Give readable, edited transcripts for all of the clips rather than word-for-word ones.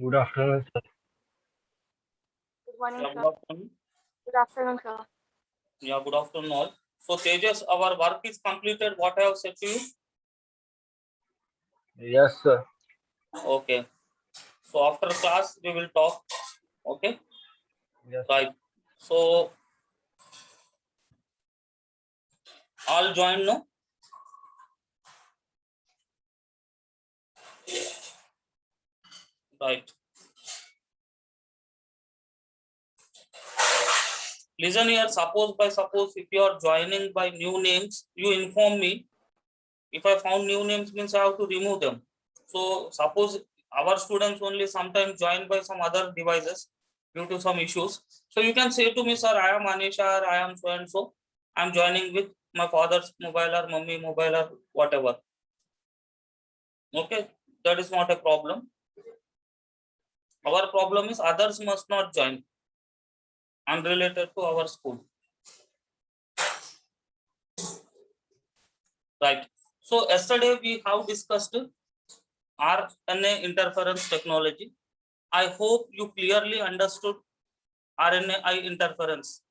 Good afternoon, sir. Good morning, Yeah, sir. good afternoon. Good afternoon, sir. Yeah, good afternoon all. So Tejas, our work is completed. What I have said to you. Yes, sir. Okay. So after class we will talk. Okay. Yes. Right. So all join no. Right. Listen here. Suppose if you are joining by new names, you inform me. If I found new names means I have to remove them. So suppose our students only sometimes join by some other devices due to some issues. So you can say to me, sir, I am Anisha, or I am so and so. I am joining with my father's mobile or mummy mobile or whatever. Okay, that is not a problem. Our problem is others must not join unrelated to our school. Right. So yesterday we have discussed RNA interference technology. I hope you clearly understood RNA interference.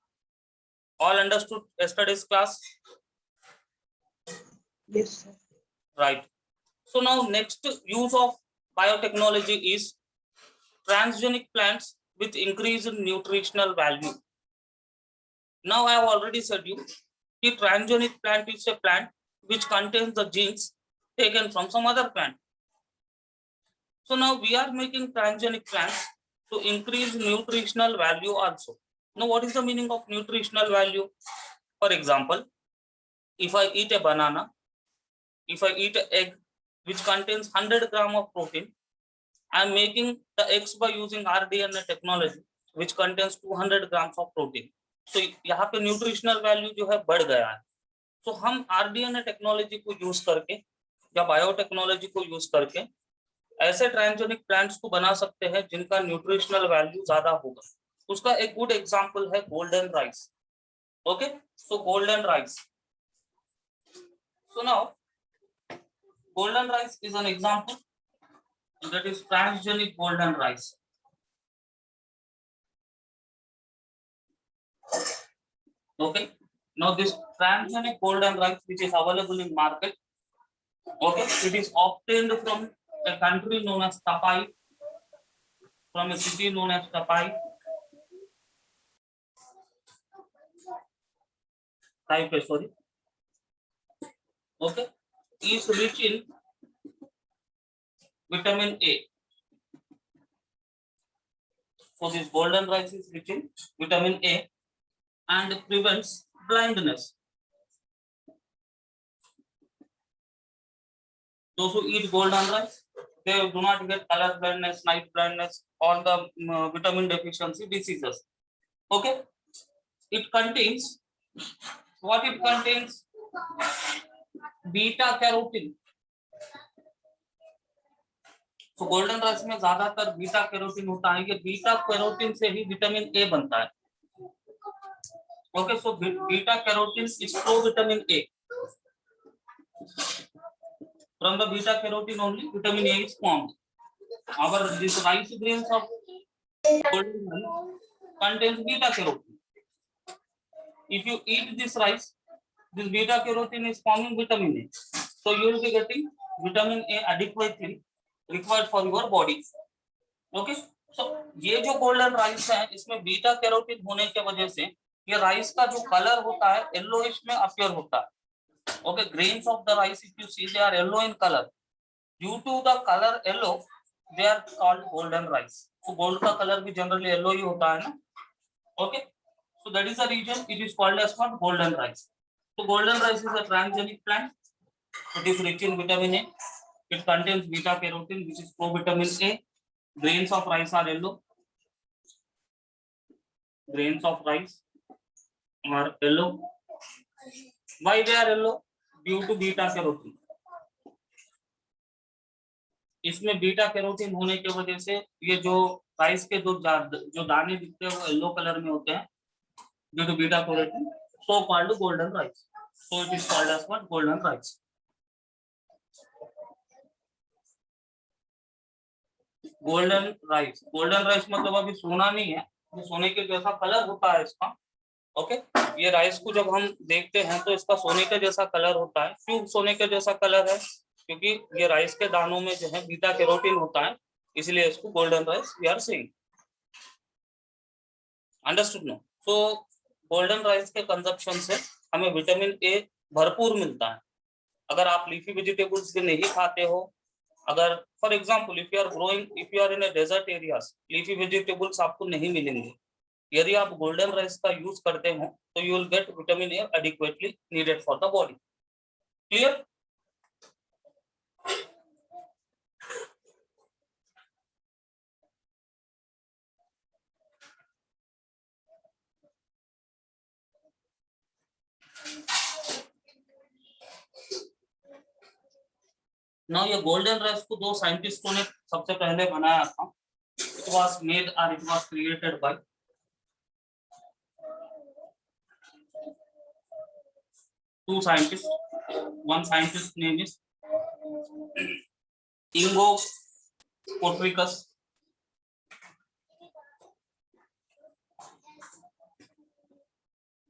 All understood yesterday's class? Yes, sir. Right. So now next use of biotechnology is transgenic plants with increased nutritional value. Now I have already said you, the transgenic plant is a plant which contains the genes taken from some other plant. So now we are making transgenic plants to increase nutritional value also. Now what is the meaning of nutritional value? For example, if I eat a banana, if I eat an egg which contains 100 gram of protein, I am making the eggs by using rDNA technology which contains 200 grams of protein. So यहाँ पे nutritional value जो है बढ़ गया है. So हम rDNA technology को use करके या बायोटेक्नोलॉजी को यूज करके ऐसे ट्रांसजेनिक प्लांट्स को बना सकते हैं जिनका न्यूट्रिशनल वैल्यू ज्यादा होगा. उसका एक गुड एग्जांपल है golden rice. Okay, so golden rice. So now golden rice is an example, that is transgenic golden rice. Okay, now this transgenic golden rice which is available in market, okay, it is obtained from a country known as Tapai, from a city known as Tapai. Sorry. Okay, is rich in vitamin A. So this golden rice is rich in vitamin A and prevents blindness. Those who eat golden rice, they do not get color blindness, night blindness, all the vitamin deficiency diseases. Okay, it contains what it contains? Beta carotene. तो golden rice में ज्यादातर beta carotene होता है. ये beta carotene से ही vitamin A बनता है. Okay, so beta carotene is pro vitamin A. From the beta carotene only vitamin A is formed. Our this rice grains of golden rice contains beta carotene. If you eat this rice, this beta carotene is forming vitamin A. So you will be getting vitamin A adequately required for your body. Okay. So ये जो golden rice है इसमें beta carotene होने के वजह से ये rice का जो कलर होता है येलोइश में अपीयर होता है. Okay, grains of the rice if you see they are yellow in color. Due to the color yellow, they are called golden rice. So gold का कलर भी जनरली येलो ही होता है ना. Okay, so that is the reason it is called as what golden rice. So golden rice is a transgenic plant. It is rich in vitamin A. It contains beta carotene, which is provitamin A. Grains of rice are yellow. Grains of rice are yellow. Why they are yellow? Due to beta carotene. इसमें beta carotene होने की वजह से ये जो rice के जो दाने दिखते हैं वो येलो कलर में होते हैं due to beta carotene. So called golden rice. So it is called as what golden rice. Golden rice मतलब अभी सोना नहीं है, ये सोने के जैसा कलर होता है इसका। ओके, ये राइस को जब हम देखते हैं तो इसका सोने के जैसा कलर होता है। क्यों सोने के जैसा कलर है? क्योंकि ये राइस के दानों में जो है बीटा कैरोटीन होता है, इसलिए इसको golden rice we are saying. Understood no? So golden rice के कंजप्शन से हमें विटामिन ए भरपूर मिलता है। अगर आप लीफी वेजिटेबल्स भी नहीं खाते हो, अगर for example if you are in a desert areas, leafy vegetables आपको नहीं मिलेंगे। यदि आप गोल्डन राइस का यूज करते हो तो you will get vitamin A adequately needed for the body. Clear? ना ये गोल्डन राइस को दो साइंटिस्टों ने सबसे पहले बनाया था। इट वाज मेड और it was created by two scientists. One scientist name is Ingo Kotricus.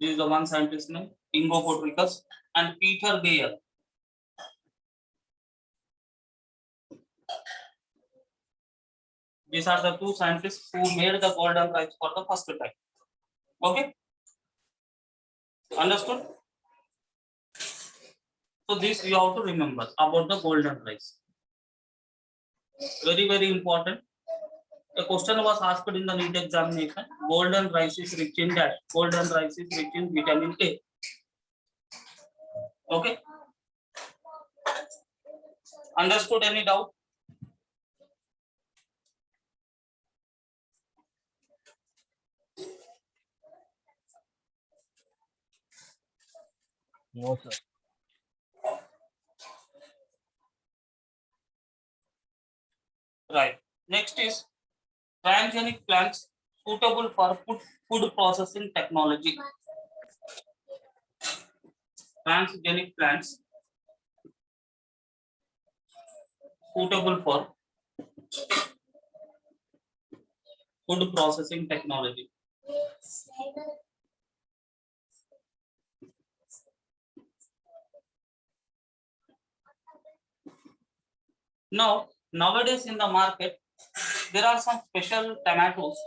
This is the one scientist name, Ingo Kotricus, and Peter Beyer. These are the two scientists who made the golden rice for the first time. Okay, understood? So this you have to remember about the golden rice. Very, very important. A question was asked in the NEET examination. Golden rice is rich in that. Golden rice is rich in vitamin A. Okay. Understood? Any doubt? No, sir. Right. Next is transgenic plants suitable for food processing technology. Transgenic plants suitable for food processing technology. Now, nowadays in the market, there are some special tomatoes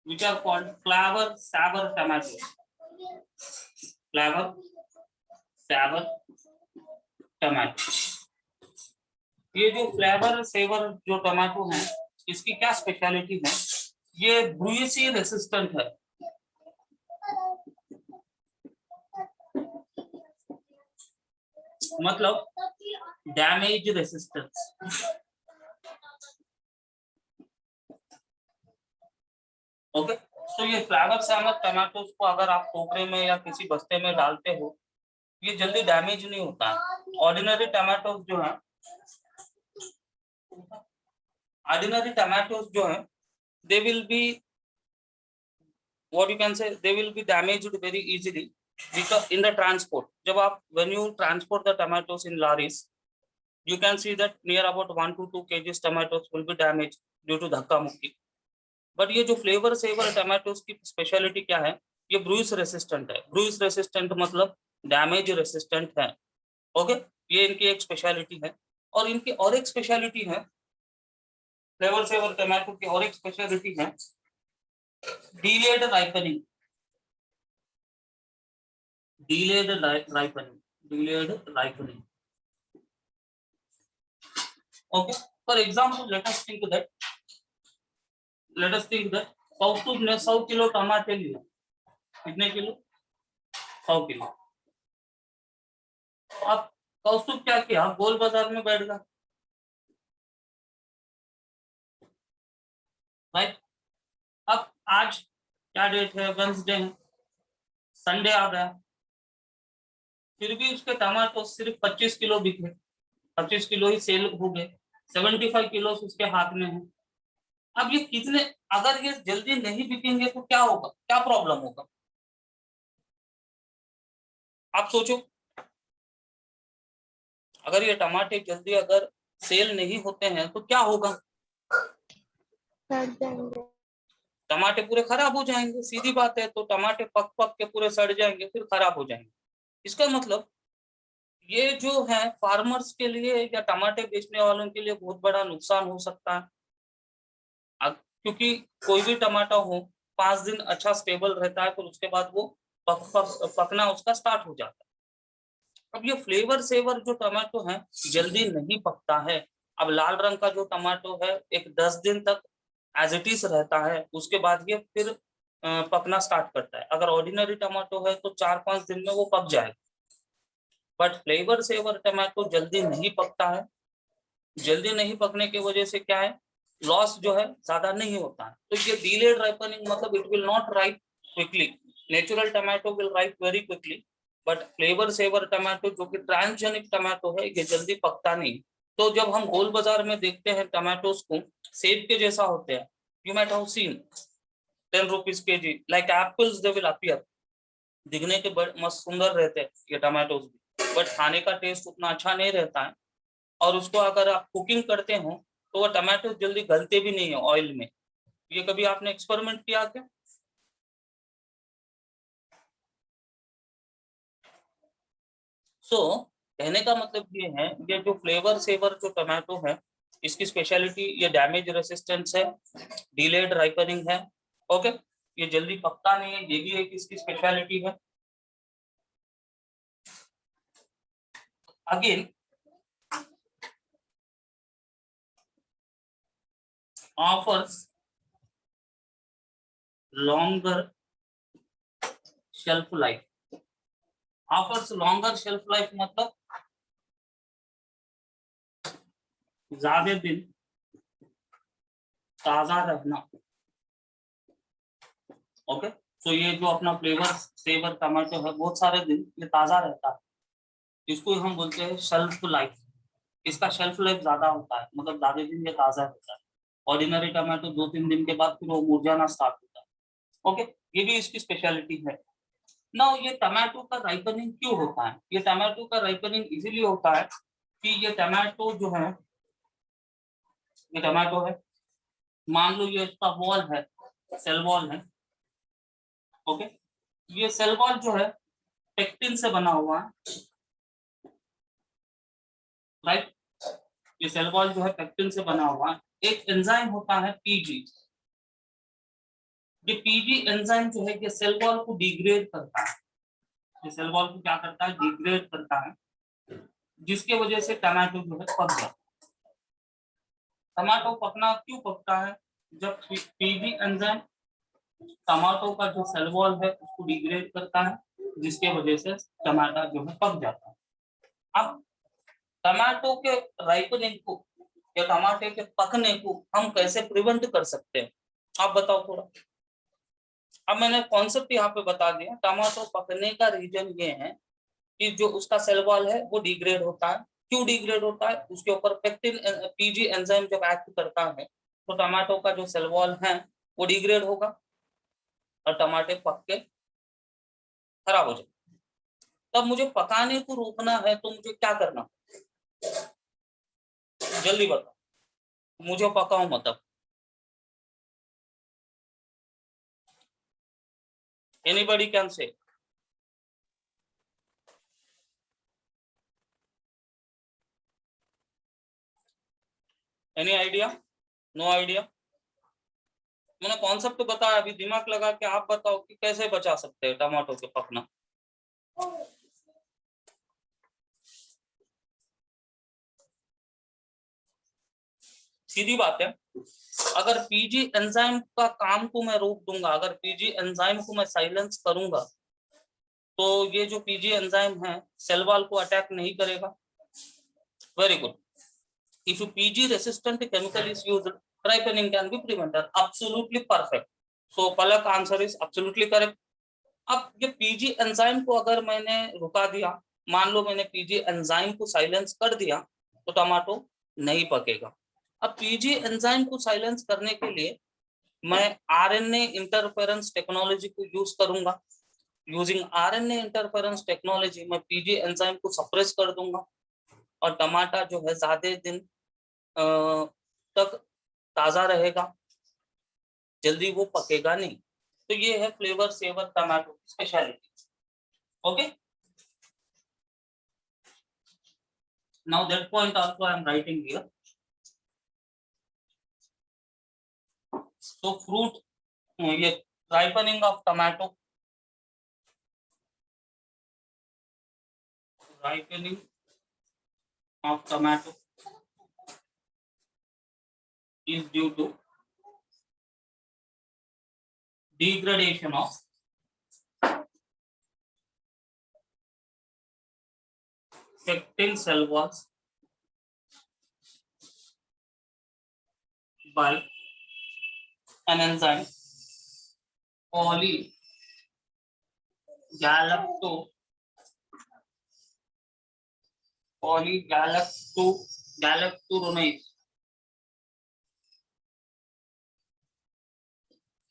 which are called flavor saver tomatoes. Flavor saver tomato. ये जो flavour saver जो tomato है, इसकी क्या speciality है? ये ब्रूइसी resistant है। मतलब डैमेज रेसिस्टेंस। ओके, तो ये फ्लेवर सेवर टमाटोस को अगर आप टोकरे में या किसी बस्ते में डालते हो, ये जल्दी डैमेज नहीं होता है। ऑर्डिनरी टमाटोस जो है, ऑर्डिनरी टमाटोस जो है, they will be, what you can say, they will be damaged very easily because in the transport, जब आप when you transport the tomatoes in lorries, you can see that near about 1 to 2 kgs tomatoes will be damaged due to धक्का मुक्की। But ये जो flavour saver tomatoes की speciality क्या है? ये ब्रूइस रेसिस्टेंट है। ब्रूइस रेसिस्टेंट मतलब डैमेज रेसिस्टेंट है। ओके, ये इनकी एक स्पेशलिटी है। और इनकी और एक स्पेशलिटी है, फ्लेवर सेवर टमाटो की और एक स्पेशलिटी है delayed ripening. Delayed ripening. Okay, for example, let us think that कौस्तुभ ने 100 किलो टमाटे लिए। कितने किलो? 100 किलो। अब कौस्तुभ क्या किया? गोल बाजार में बैठ गया, राइट? अब आज क्या डेट है? वेडनेसडे है, संडे आ गया, फिर भी उसके टमाटो सिर्फ 25 किलो बिके। 25 किलो ही सेल हो गए, 75 किलो उसके हाथ में है। अब ये कितने, अगर ये जल्दी नहीं बिकेंगे तो क्या होगा? क्या प्रॉब्लम होगा? आप सोचो, अगर ये टमाटे जल्दी अगर सेल नहीं होते हैं तो क्या होगा? सड़ जाएंगे। टमाटे पूरे खराब हो जाएंगे, सीधी बात है। तो टमाटे पक पक के पूरे सड़ जाएंगे, फिर खराब हो जाएंगे। इसका मतलब ये जो है फार्मर्स के लिए या टमाटे बेचने वालों के लिए बहुत बड़ा नुकसान हो सकता है। क्योंकि कोई भी टमाटा हो 5 दिन अच्छा स्टेबल रहता है, फिर उसके बाद वो पकना उसका स्टार्ट हो जाता है। अब ये फ्लेवर सेवर जो टमाटो है जल्दी नहीं पकता है। अब लाल रंग का जो टमाटो है एक 10 दिन तक एज इट इज रहता है, उसके बाद ये फिर पकना स्टार्ट करता है। अगर ऑर्डिनरी टमाटो है तो 4-5 दिन में वो पक जाएगा, बट फ्लेवर सेवर टमाटो जल्दी नहीं पकता है। जल्दी नहीं पकने की वजह से क्या है, लॉस जो है ज्यादा नहीं होता है। तो ये डिलेड राइपनिंग मतलब it will not ripe quickly. Natural tomato will ripe very quickly, but Flavr Savr tomato जो कि ट्रांसजेनिक टमाटो है ये जल्दी पकता नहीं। तो जब हम होल बाजार में देखते हैं टमाटोज को सेब के जैसा होते हैं, you might have seen 10 rupees kg like apples they will appear. दिखने के बड़े मस्त सुंदर रहते हैं ये टमाटोज भी, बट खाने का टेस्ट उतना अच्छा नहीं रहता है। और उसको अगर आप कुकिंग करते हो तो वो टमाटो जल्दी गलते भी नहीं है ऑयल में। ये कभी आपने एक्सपेरिमेंट किया क्या? कहने का मतलब ये है, ये जो फ्लेवर सेवर जो टमाटो है इसकी स्पेशलिटी ये डैमेज रेसिस्टेंस है, डिलेड राइपनिंग है। ओके, ये जल्दी पकता नहीं है, ये भी एक इसकी स्पेशलिटी है। Again offers longer shelf life. Offers longer shelf life मतलब ज्यादा दिन ताजा रहना। ओके, तो ये जो अपना फ्लेवर सेवर टमाटो है बहुत सारे दिन ये ताजा रहता है, इसको हम बोलते हैं शेल्फ लाइफ। इसका शेल्फ लाइफ ज्यादा होता है, मतलब ज्यादा दिन ये ताजा रहता है। ऑर्डिनरी टमाटो 2-3 दिन के बाद फिर वो मुरझाना स्टार्ट होता है। ओके, ये भी इसकी स्पेशलिटी है ना। ये टमाटो का राइपनिंग क्यों होता है? ये टमाटो का राइपनिंग इसीलिए होता है कि ये टमाटो जो है, ये टमाटो है, मान लो ये इसका वॉल है, सेल वॉल है। ओके, ये सेल वॉल जो है पेक्टिन से बना हुआ है, राइट। ये सेल वॉल जो है पेक्टिन से बना हुआ है। एक एंजाइम होता है पीजी। ये पीजी एंजाइम जो है ये सेल वॉल को डिग्रेड करता है। ये सेल वॉल को क्या करता है? डिग्रेड करता है, जिसके वजह से टमाटो जो है पक जाता है। टमाटो पकना क्यों पकता है? जब पीजी एंजाइम टमाटो का जो सेल वॉल है उसको डिग्रेड करता है, जिसके वजह से टमाटा जो है पक जाता है। अब टमाटो के राइपनिंग को या टमाटे के पकने को हम कैसे प्रिवेंट कर सकते हैं, आप बताओ थोड़ा। अब मैंने कॉन्सेप्ट यहाँ पे बता दिया। टमाटो पकने का रीजन ये है कि जो उसका सेल वॉल है वो डिग्रेड होता है। क्यों डिग्रेड होता है? उसके ऊपर पेक्टिन पीजी एंजाइम जब एक्ट करता है तो टमाटो का जो सेल वॉल है वो डिग्रेड होगा और टमाटे पक के खराब हो जाए। तब मुझे पकाने को रोकना है तो मुझे क्या करना? जल्दी बताओ, मुझे पकाओ मतलब। Anybody can say? Any idea? No idea? मैंने कॉन्सेप्ट बताया, अभी दिमाग लगा के आप बताओ कि कैसे बचा सकते हैं टमाटो के पकना। सीधी बात है, अगर पीजी एंजाइम का काम को मैं रोक दूंगा, अगर पीजी एंजाइम को मैं साइलेंस करूंगा तो ये जो पीजी एंजाइम है सेल वॉल को अटैक नहीं करेगा। Very good. If PG resistant chemical is used, ripening can be prevented. Absolutely perfect. So Palak answer is absolutely correct. अब ये पीजी एंजाइम को अगर मैंने रुका दिया, मान लो मैंने पीजी एंजाइम को साइलेंस कर दिया तो टमाटो नहीं पकेगा। अब पीजी एंजाइम को साइलेंस करने के लिए मैं आरएनए इंटरफेरेंस टेक्नोलॉजी को यूज करूंगा। यूजिंग आरएनए इंटरफेरेंस टेक्नोलॉजी मैं पीजी एंजाइम को सप्रेस कर दूंगा और टमाटा जो है ज्यादा दिन तक ताजा रहेगा। जल्दी वो पकेगा नहीं। तो ये है फ्लेवर सेवर टमाटो की speciality. Okay, now that point also I am writing here. So fruit, ये ripening of tomato, ripening of tomato is due to degradation of pectin cell walls by an enzyme galacturonase,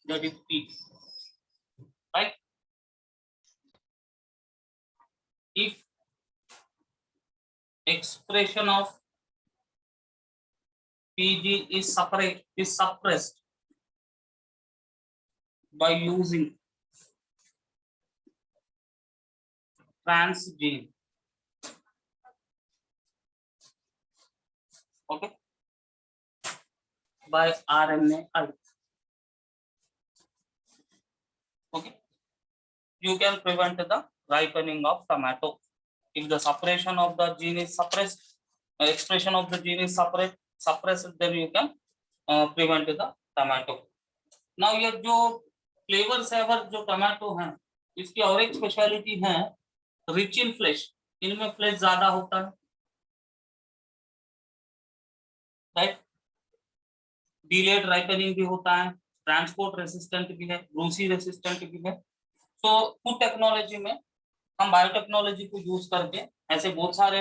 that is P, right? If expression of PG is suppressed by using transgene, okay, by RNAi, okay, you can prevent the ripening of tomato. If the suppression of the gene is suppressed, expression of the gene is suppressed, then you can prevent the tomato. Now ये जो flavour saver जो tomato है, इसकी और एक speciality है rich in flash, इनमें flash ज्यादा होता है, राइट? डिलेड राइपनिंग भी होता है, ट्रांसपोर्ट रेसिस्टेंट भी है, रूसी रेसिस्टेंट भी है। तो फूड टेक्नोलॉजी में हम बायोटेक्नोलॉजी को यूज करके ऐसे बहुत सारे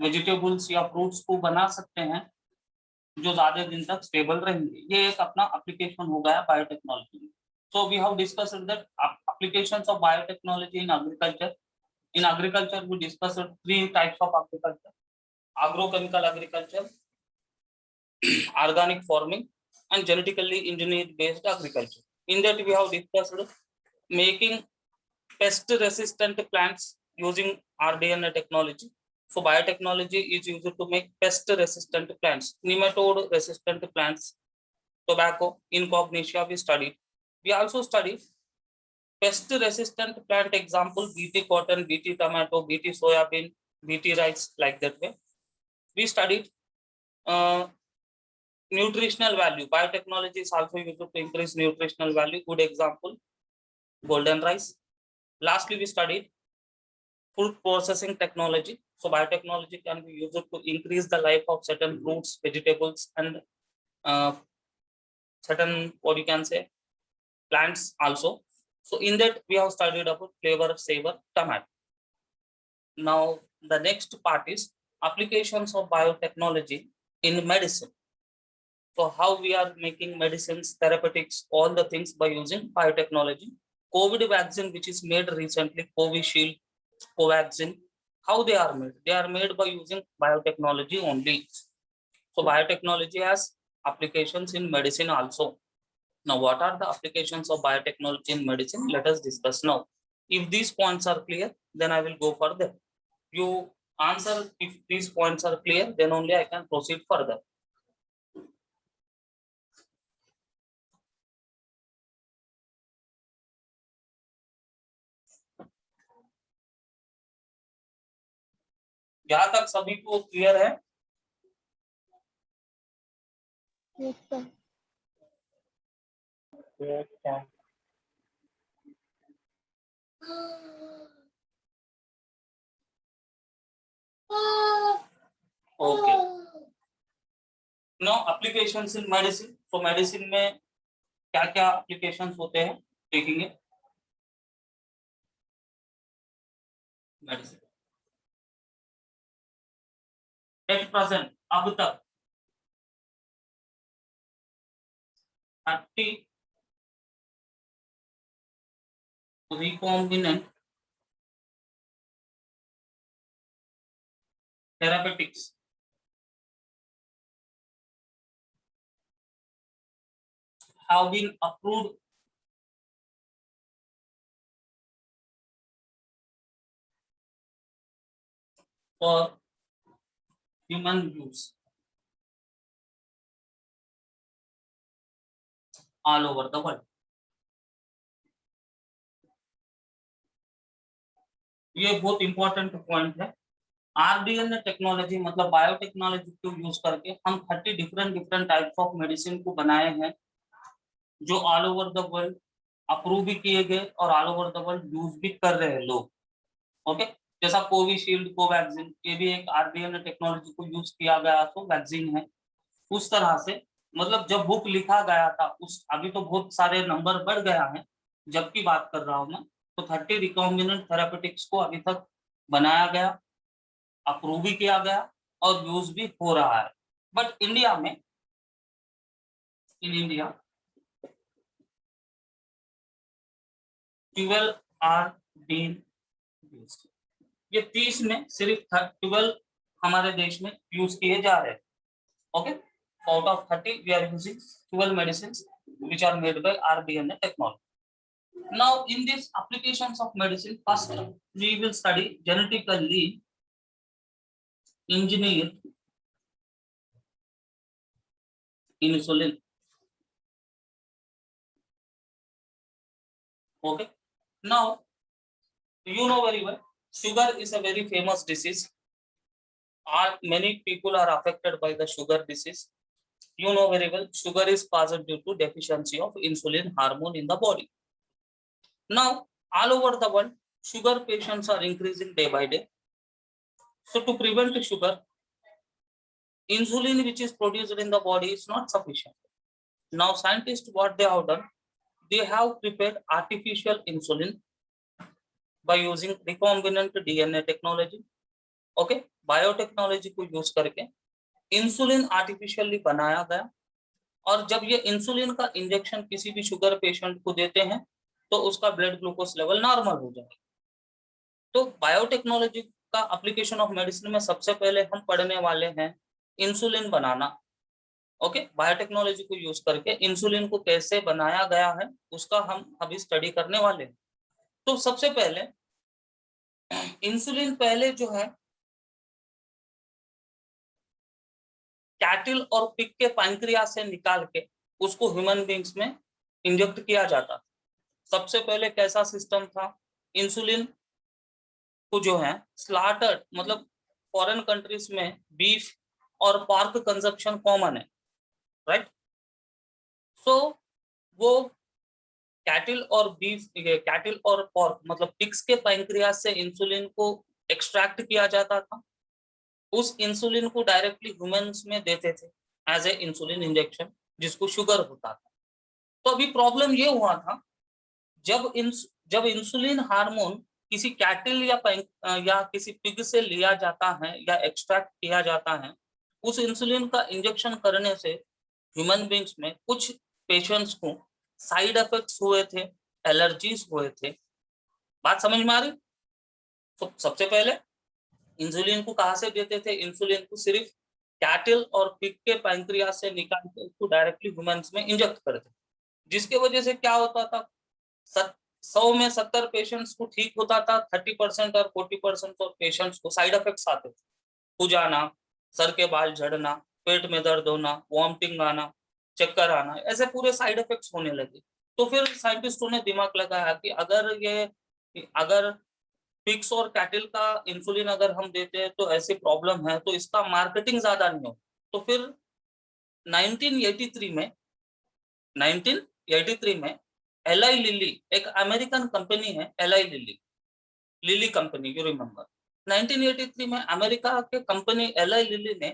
वेजिटेबल्स या फ्रूट्स को बना सकते हैं जो ज्यादा दिन तक स्टेबल रहेंगे। ये एक अपना एप्लीकेशन हो गया बायोटेक्नोलॉजी में। So we have discussed that applications of biotechnology in agriculture. In agriculture we discussed 3 types of agriculture: agrochemical agriculture, organic farming, and genetically engineered based agriculture. In that we have discussed making pest resistant plants using rDNA technology. So biotechnology is used to make pest resistant plants, nematode resistant plants, tobacco, Incognitia we studied. We also studied pest resistant plant example BT cotton, BT tomato, BT soybean, BT rice, like that way. We studied nutritional value. Biotechnology is also used to increase nutritional value. Good example, golden rice. Lastly, we studied food processing technology. So biotechnology can be used to increase the life of certain fruits, vegetables, and certain, what you can say, plants also. So in that we have studied about flavor saver tomato. Now the next part is applications of biotechnology in medicine. So how we are making medicines, therapeutics, all the things by using biotechnology. COVID vaccine, which is made recently, Covishield, Covaxin, how they are made? They are made by using biotechnology only. So biotechnology has applications in medicine also. Now, what are the applications of biotechnology in medicine? Let us discuss now. If these points are clear, then I will go further. You answer if these points are clear, then only I can proceed further. यहाँ तक सभी को clear है? Yes, sir. Okay. Now applications in medicine. So medicine में क्या क्या applications होते हैं देखेंगे। medicine at present अब तक 30 recombinant therapeutics have been approved for human use all over the world. ये बहुत इंपॉर्टेंट पॉइंट है। आरडीएनए टेक्नोलॉजी मतलब बायोटेक्नोलॉजी को यूज करके हम 30 डिफरेंट टाइप्स ऑफ मेडिसिन को बनाए हैं, जो all over the world approve भी किए गए और all over the world use भी कर रहे हैं लोग। ओके, जैसा कोविशील्ड, कोवैक्सीन, ये भी एक आरडीएनए टेक्नोलॉजी को यूज किया गया तो वैक्सीन है। उस तरह से मतलब जब बुक लिखा गया था उस, अभी तो बहुत सारे नंबर बढ़ गया है, जबकि बात कर रहा हूं मैं, तो 30 रिकॉम्बिनेंट थेरापेटिक्स को अभी तक बनाया गया, अप्रूव भी किया गया और यूज भी हो रहा है। बट इंडिया में, in India 12 are been used. ये 30 में सिर्फ 12 हमारे देश में यूज किए जा रहे हैं। Okay, out of 30 we are using 12 medicines which are made by rDNA technology. Now in these applications of medicine, first we will study genetically engineered insulin. Okay, now you know very well sugar is a very famous disease. Many people are affected by the sugar disease. You know very well sugar is caused due to deficiency of insulin hormone in the body. Now all over the world sugar patients are increasing day by day. So to prevent sugar, insulin which is produced in the body is not sufficient. Now scientists, what they have done, they have prepared artificial insulin by using recombinant DNA technology. Okay, biotechnology को use करके insulin artificially बनाया गया, और जब ये insulin का injection किसी भी शुगर पेशेंट को देते हैं तो उसका ब्लड ग्लूकोज लेवल नॉर्मल हो जाएगा। तो बायोटेक्नोलॉजी का एप्लीकेशन ऑफ मेडिसिन में सबसे पहले हम पढ़ने वाले हैं इंसुलिन बनाना। ओके, बायोटेक्नोलॉजी को यूज करके इंसुलिन को कैसे बनाया गया है उसका हम अभी स्टडी करने वाले हैं। तो सबसे पहले इंसुलिन पहले जो है कैटल और पिग के पैंक्रियास से निकाल के उसको ह्यूमन बींग्स में इंजेक्ट किया जाता। सबसे पहले कैसा सिस्टम था, इंसुलिन को जो है स्लाटर्ड, मतलब फॉरेन कंट्रीज में बीफ और पोर्क कंजप्शन कॉमन है, राइट। सो वो कैटल और बीफ, कैटल और पोर्क मतलब पिग्स के पैंक्रियास से इंसुलिन को एक्सट्रैक्ट किया जाता था। उस इंसुलिन को डायरेक्टली ह्यूमंस में देते थे एज ए इंसुलिन इंजेक्शन, जिसको शुगर होता था। तो अभी प्रॉब्लम ये हुआ था, जब इंसुलिन हार्मोन किसी कैटल या किसी पिग से लिया जाता है या एक्सट्रैक्ट किया जाता है, उस इंसुलिन का इंजेक्शन करने से ह्यूमन बींग्स में कुछ पेशेंट्स को साइड इफेक्ट्स हुए थे, एलर्जीज हुए थे। बात समझ में आ रही? तो सबसे पहले इंसुलिन को कहां से देते थे, इंसुलिन को सिर्फ कैटल और पिग के पैंक्रियास से निकाल के उसको डायरेक्टली ह्यूमंस में इंजेक्ट करते, जिसके वजह से क्या होता था, 100 में 70 पेशेंट्स को ठीक होता था, 30% और 40% और पेशेंट्स को साइड इफेक्ट्स आते थे। खुजाना, सर के बाल झड़ना, पेट में दर्द होना, वॉमिटिंग आना, चक्कर आना, ऐसे पूरे साइड इफेक्ट्स होने लगे। तो फिर साइंटिस्टों ने दिमाग लगाया कि अगर पिग्स और कैटल का इंसुलिन अगर हम देते हैं तो ऐसी प्रॉब्लम है, तो इसका मार्केटिंग ज्यादा नहीं हो। तो फिर 1983 में एलाई लिली, एक अमेरिकन कंपनी है ally lily company, you remember. 1983 में अमेरिका के कंपनी एलाई लिली ने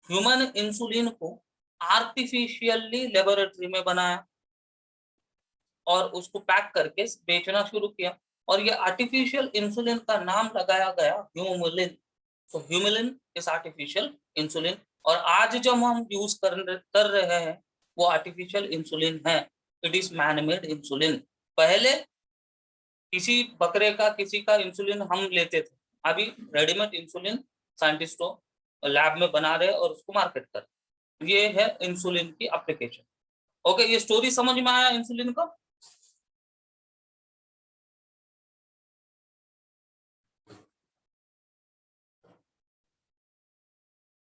ह्यूमन इंसुलिन को आर्टिफिशियली लेबोरेटरी में बनाया और उसको पैक करके बेचना शुरू किया, और ये आर्टिफिशियल इंसुलिन का नाम लगाया गया Humulin. So Humulin is artificial insulin, और आज जब हम यूज कर रहे हैं वो आर्टिफिशियल इंसुलिन है, it is man made insulin. पहले किसी बकरे का, किसी का इंसुलिन हम लेते थे, अभी रेडीमेड इंसुलिन साइंटिस्टों लैब में बना रहे और उसको मार्केट कर, ये है इंसुलिन की एप्लीकेशन। ओके, ये स्टोरी समझ में आया इंसुलिन का?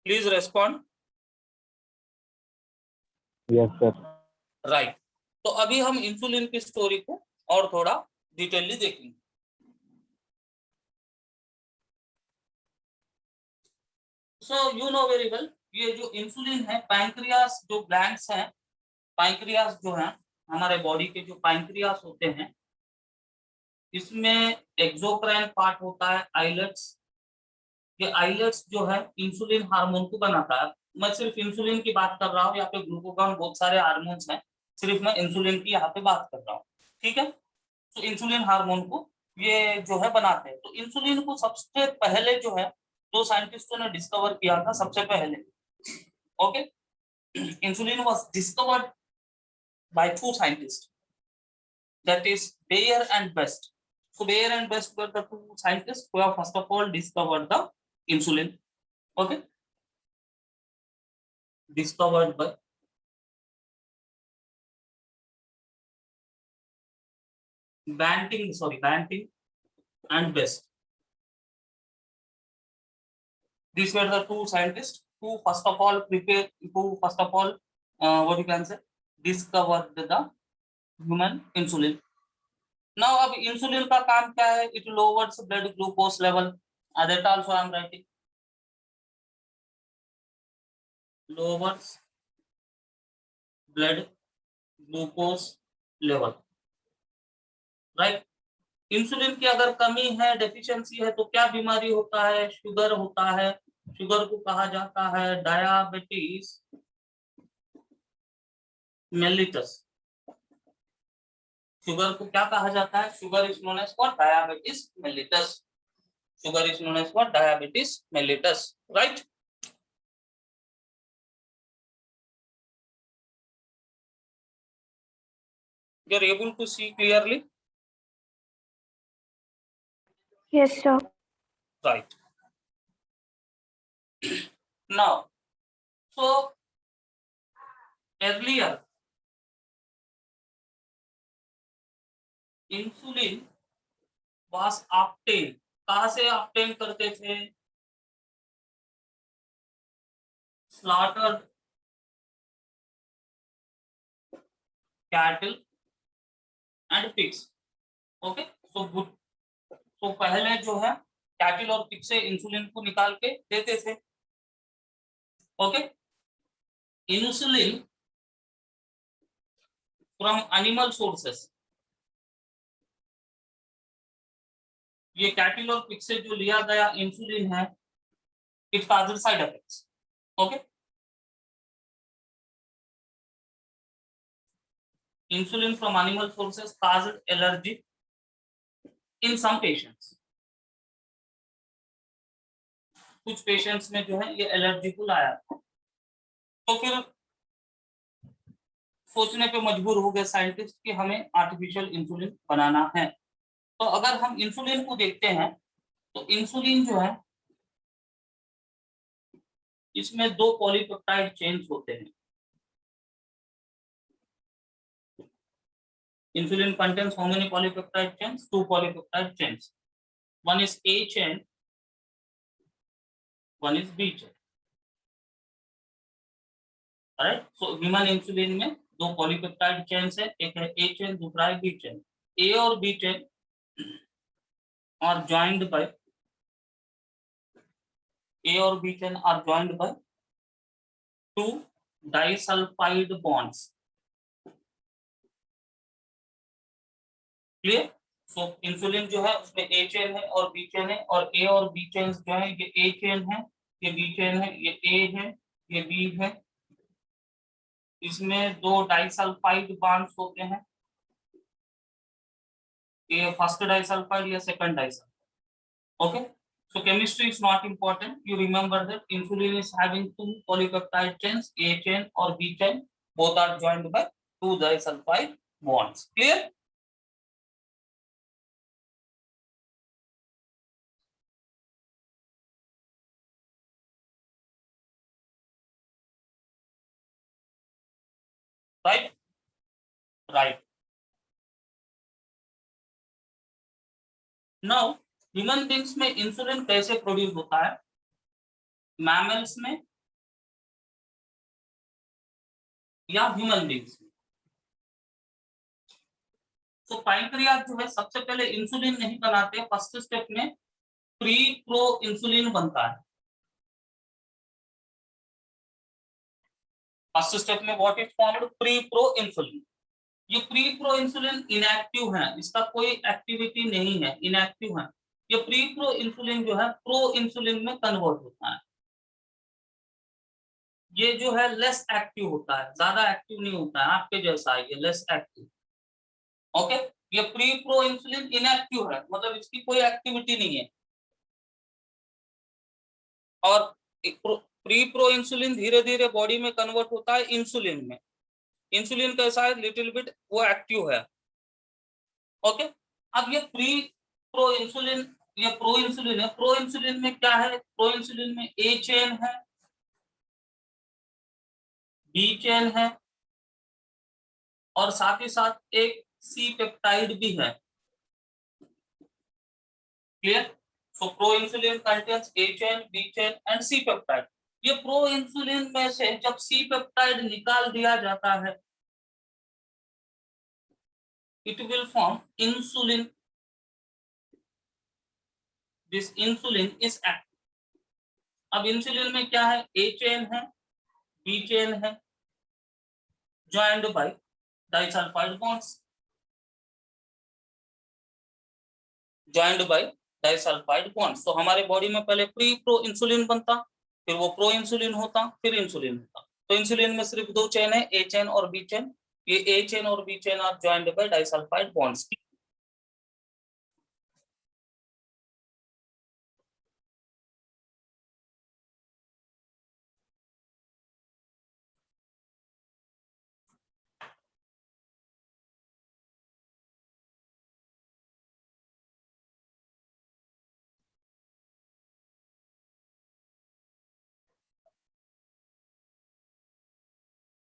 Please respond. Yes sir. Right, तो अभी हम इंसुलिन की स्टोरी को और थोड़ा डिटेलली देखेंगे। So you know very well, ये जो इंसुलिन है, पैंक्रियास जो ग्लैंड्स हैं, पैंक्रियास जो है हमारे बॉडी के, जो पैंक्रियास होते हैं, इसमें एक्सोक्राइन पार्ट होता है, आइलेट्स। ये आइलेट्स जो है इंसुलिन हार्मोन को बनाता है। मैं सिर्फ इंसुलिन की बात कर रहा हूँ, यहाँ पे ग्लूकोगॉन बहुत सारे हार्मोन्स हैं, सिर्फ मैं इंसुलिन की यहाँ पे बात कर रहा हूँ, ठीक है। तो इंसुलिन हार्मोन को ये जो है बनाते हैं। तो इंसुलिन को सबसे पहले जो है दो साइंटिस्टों ने डिस्कवर किया था सबसे पहले। Okay, insulin was discovered by two scientist, that is Bayer and Best. So Bayer and Best were the two scientists who have first of all discovered the insulin. Okay, discovered by Banting and Best. These were the two scientists who first of all what you can say, discovered the human insulin. Now अब insulin का काम क्या है? It lowers blood glucose level. That also I am writing. Lowers blood glucose level. Right. Insulin की अगर कमी है, deficiency है, तो क्या बीमारी होता है? शुगर होता है। शुगर को कहा जाता है डायबिटीज मेलिटस। शुगर को क्या कहा जाता है? Sugar is known as what? Diabetes mellitus. Sugar is known as what? Diabetes mellitus, right. You are able to see clearly? Yes, sir. Right. Now, so earlier insulin was obtained, कहां से obtain करते थे? Slaughtered cattle and pigs. Okay, so good. तो पहले जो है cattle और pig से इंसुलिन को निकाल के देते थे। Okay, insulin from animal sources, ये कैटल और पिग से जो लिया गया इंसुलिन है, it causes side effects. Okay, insulin from animal sources causes allergy in some patients. कुछ पेशेंट्स में जो है ये एलर्जी को लाया, तो फिर सोचने पे मजबूर हो गए साइंटिस्ट कि हमें आर्टिफिशियल इंसुलिन बनाना है। तो अगर हम इंसुलिन को देखते हैं, तो इंसुलिन जो है इसमें दो पॉलीपेप्टाइड चेन्स होते हैं। Insulin contains how many polypeptide chains? Two polypeptide chains. One is A chain, one is B chain. Alright, so human insulin में दो पॉलीपेप्टाइड चेन्स है, एक है A chain, दूसरा है B chain. A और B chain are joined by two disulfide bonds. Clear? So insulin जो है उसमें ए चेन है और बी चेन है, और ए और बी चेन जो है, ये ए चेन है, ये बी चेन है, ये ए है, ये बी है। इसमें दो डाइसल्फाइड बॉन्ड्स होते हैं, ये फर्स्ट डाइसल्फाइड या second disulphide. Okay, so chemistry is not important. You remember that insulin is having two polypeptide chains, A chain or B chain. Both are joined by two disulfide bonds. Clear? Right? Right. Now human beings में insulin कैसे produce होता है, mammals में या human beings में? तो pancreas जो है सबसे पहले इंसुलिन नहीं बनाते, फर्स्ट स्टेप में प्री प्रो इंसुलिन बनता है। फर्स्ट स्टेप में what is formed, pre pro insulin. ये प्री प्रो इंसुलिन इनएक्टिव है, इसका कोई एक्टिविटी नहीं है, इनएक्टिव है। ये प्री प्रो इंसुलिन जो है प्रो इंसुलिन में कन्वर्ट होता है। ये जो है लेस एक्टिव होता है, ज्यादा एक्टिव नहीं होता है, आपके जैसा है ये लेस एक्टिव। ओके, ये प्री प्रो इंसुलिन इनएक्टिव है, मतलब इसकी कोई एक्टिविटी नहीं है। और प्री प्रो इंसुलिन धीरे धीरे बॉडी में कन्वर्ट होता है इंसुलिन में। इंसुलिन कैसा है, लिटिल बिट वो एक्टिव है। ओके, अब ये प्री प्रो इंसुलिन, ये प्रो इंसुलिन है। प्रो इंसुलिन में क्या है, प्रो इंसुलिन में ए चेन है, बी चेन है और साथ ही साथ एक सी पेप्टाइड भी है। Clear? So pro insulin contains A chain, B chain and C peptide. ये प्रो इंसुलिन में से जब सी पेप्टाइड निकाल दिया जाता है, it will form insulin. This insulin is active. अब इंसुलिन में क्या है, ए चेन है, बी चेन है, joined by disulfide bonds, joined by disulfide bonds। तो हमारे बॉडी में पहले प्री प्रो इंसुलिन बनता, फिर वो प्रो इंसुलिन होता, फिर इंसुलिन होता। तो इंसुलिन में सिर्फ दो चेन है, ए चेन और बी चेन। ये ए चेन और B chain are joined by disulfide bonds।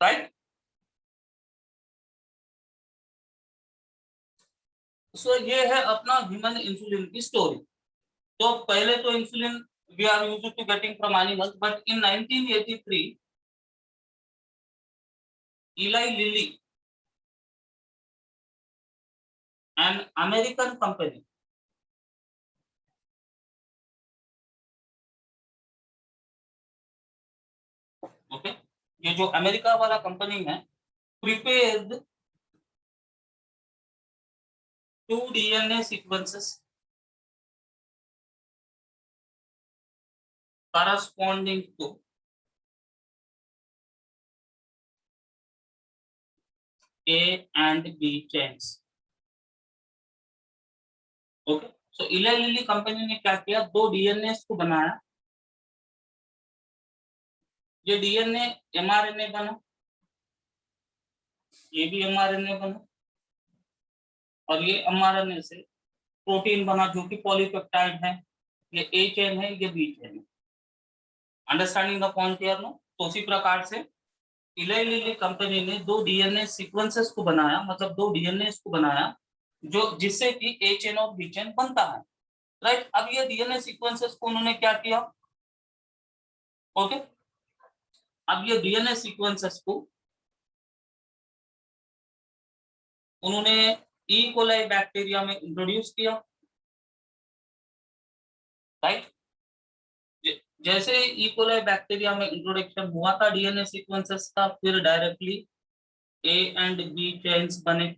Right? So ये है अपना ह्यूमन इंसुलिन की स्टोरी। तो पहले तो insulin we are used to getting from animals, but in 1983 Eli Lilly, an American company, okay, ये जो अमेरिका वाला कंपनी है, prepared 2 DNA sequences corresponding to A and B chains। Okay, सो इलाई lily company ने क्या किया, दो डीएनए को बनाया। ये डीएनए एमआरएनए बना, ये भी एमआरएनए बना, और ये एमआरएनए से प्रोटीन बना जो कि पॉलीपेप्टाइड है। ये ए चेन है, ये बी चेन है। Understanding the point here no? तो उसी प्रकार से इलाई लिली कंपनी ने दो डीएनए सीक्वेंसेस को बनाया, मतलब दो डीएनए को बनाया जो जिससे कि ए चेन और बी चेन बनता है। राइट? अब ये डीएनए सीक्वेंसेस को उन्होंने क्या किया, ओके, अब ये डीएनए सीक्वेंसेस को उन्होंने ई कोलाई बैक्टीरिया में इंट्रोड्यूस किया। राइट? जैसे ई कोलाई बैक्टीरिया में इंट्रोडक्शन हुआ था डीएनए सीक्वेंसेस का, फिर directly A and B chains बने,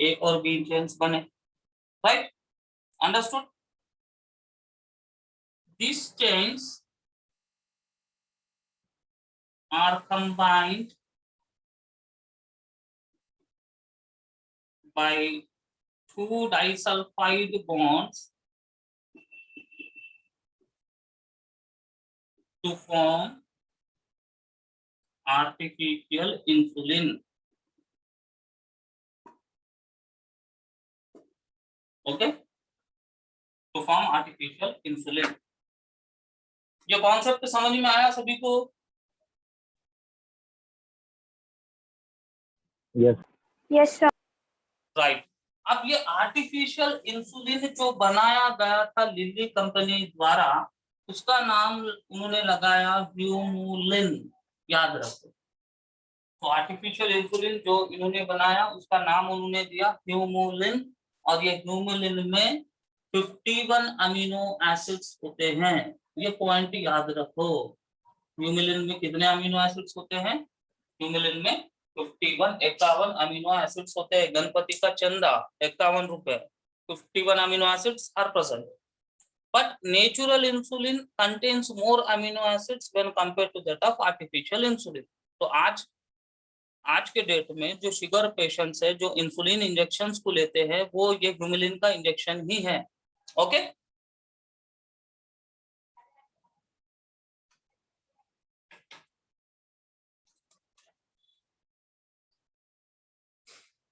ए और बी चेन्स बने। Right? Understood? These chains are combined by two disulfide bonds to form artificial insulin। Okay, to form artificial insulin। ये concept समझ में आया सभी को? Yes. Yes, sir. राइट। अब ये आर्टिफिशियल इंसुलिन जो बनाया गया था लिली कंपनी द्वारा, उसका नाम उन्होंने लगाया ह्यूमुलिन, याद रखो। तो आर्टिफिशियल इंसुलिन जो इन्होंने बनाया उसका नाम उन्होंने दिया ह्यूमुलिन, और ये ह्यूमुलिन में 51 अमीनो एसिड्स होते हैं। ये पॉइंट याद रखो। ह्यूमुलिन में कितने अमीनो एसिड्स होते हैं? ह्यूमुलिन में 51 अमीनो एसिड्स होते हैं। गणपति का चंदा 51 रुपए, 51 amino acids are present. But natural insulin contains more amino acids when compare to that of artificial insulin. तो आज के डेट में जो शुगर पेशेंट्स है, जो इंसुलिन इंजेक्शंस को लेते हैं, वो ये ह्यूमुलिन का इंजेक्शन ही है। Okay,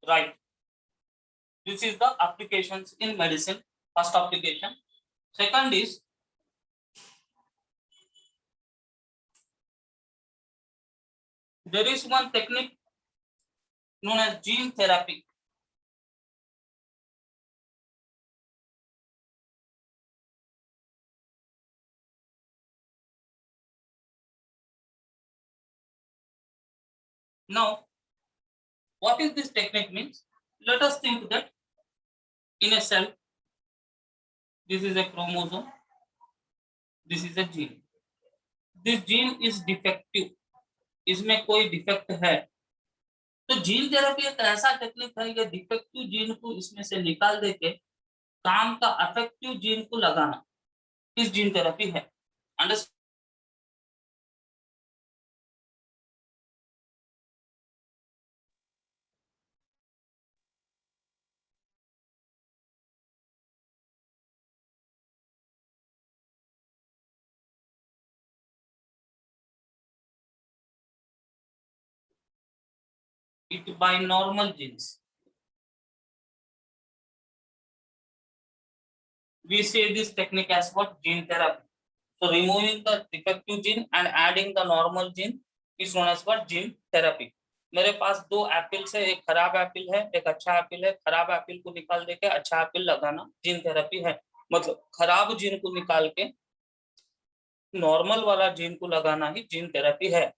right. This is the applications in medicine. First application. Second is there is one technique known as gene therapy. Now, what is this technique means? Let us think that in a cell, this is a chromosome, this is a gene. This gene is defective. इसमें कोई defect है, तो gene therapy एक ऐसा technique है, ये defective gene को इसमें से निकाल देके काम का अफेक्टिव जीन को लगाना, इस जीन थेरेपी है। Understand? It by normal genes. We say this technique as what? Gene therapy. So removing the defective gene and adding the normal gene is known as what? Gene therapy. मेरे पास दो apples है, एक खराब Apple है, एक अच्छा Apple है। खराब एप्पल को निकाल देके अच्छा एप्पल लगाना जीन थेरेपी है। मतलब खराब जीन को निकाल के नॉर्मल वाला जीन को लगाना ही जीन थेरेपी है।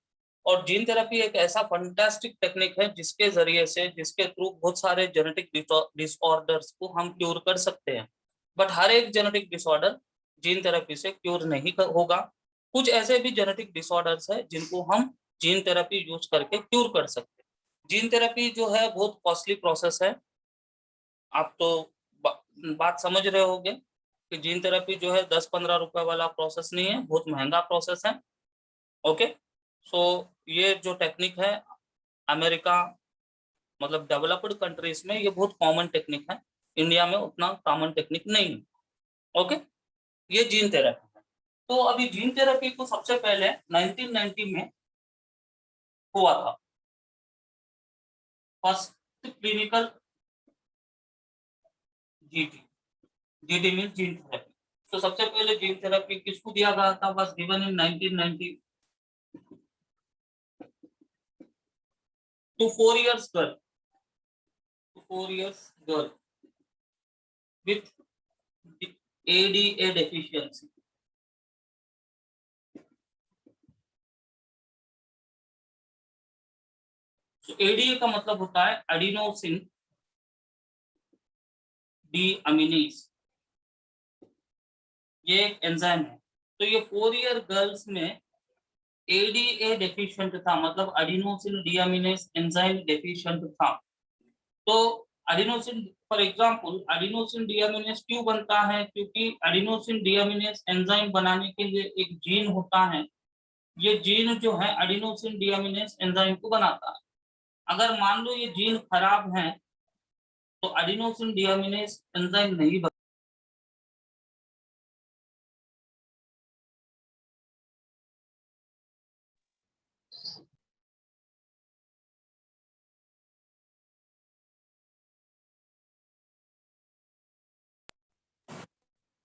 और जीन थेरेपी एक ऐसा फंटास्टिक टेक्निक है जिसके जरिए से, जिसके थ्रू बहुत सारे जेनेटिक डिसऑर्डर्स को हम क्योर कर सकते हैं। बट हर एक जेनेटिक डिसऑर्डर जीन थेरेपी से क्योर नहीं होगा। कुछ ऐसे भी जेनेटिक डिसऑर्डर्स है जिनको हम जीन थेरेपी यूज करके क्योर कर सकते हैं। जीन थेरेपी जो है बहुत कॉस्टली प्रोसेस है। आप तो बात समझ रहे होंगे कि जीन थेरेपी जो है 10-15 रुपए वाला प्रोसेस नहीं है, बहुत महंगा प्रोसेस है। ओके, सो ये जो टेक्निक है अमेरिका, मतलब डेवलप्ड कंट्रीज में ये बहुत कॉमन टेक्निक है। इंडिया में उतना कॉमन टेक्निक नहीं है। ओके, ये जीन थेरेपी है। तो अभी जीन थेरेपी को सबसे पहले 1990 में हुआ था first clinical GT. GT mean gene therapy. तो सबसे पहले जीन थेरेपी किसको दिया गया था? बस given in 1990 to 4 years girl, to 4 years girl with ADA deficiency. तो ADA का मतलब होता है एडिनोसिन डीअमीनेज। ये एक एंजाइम है। तो ये 4 ईयर गर्ल्स में ADA डेफिशिएंट था, मतलब एडिनोसिन डीअमीनेज एंजाइम डेफिशिएंट था। तो एडिनोसिन, फॉर एग्जांपल, एडिनोसिन डीअमीनेज क्यों बनता है? क्योंकि एडिनोसिन डीअमीनेज एंजाइम बनाने के लिए एक जीन होता है। ये जीन जो है एडिनोसिन डीअमीनेज एंजाइम को बनाता है। अगर मान लो ये जीन खराब है तो एडिनोसिन डीअमीनेज एंजाइम नहीं बनता।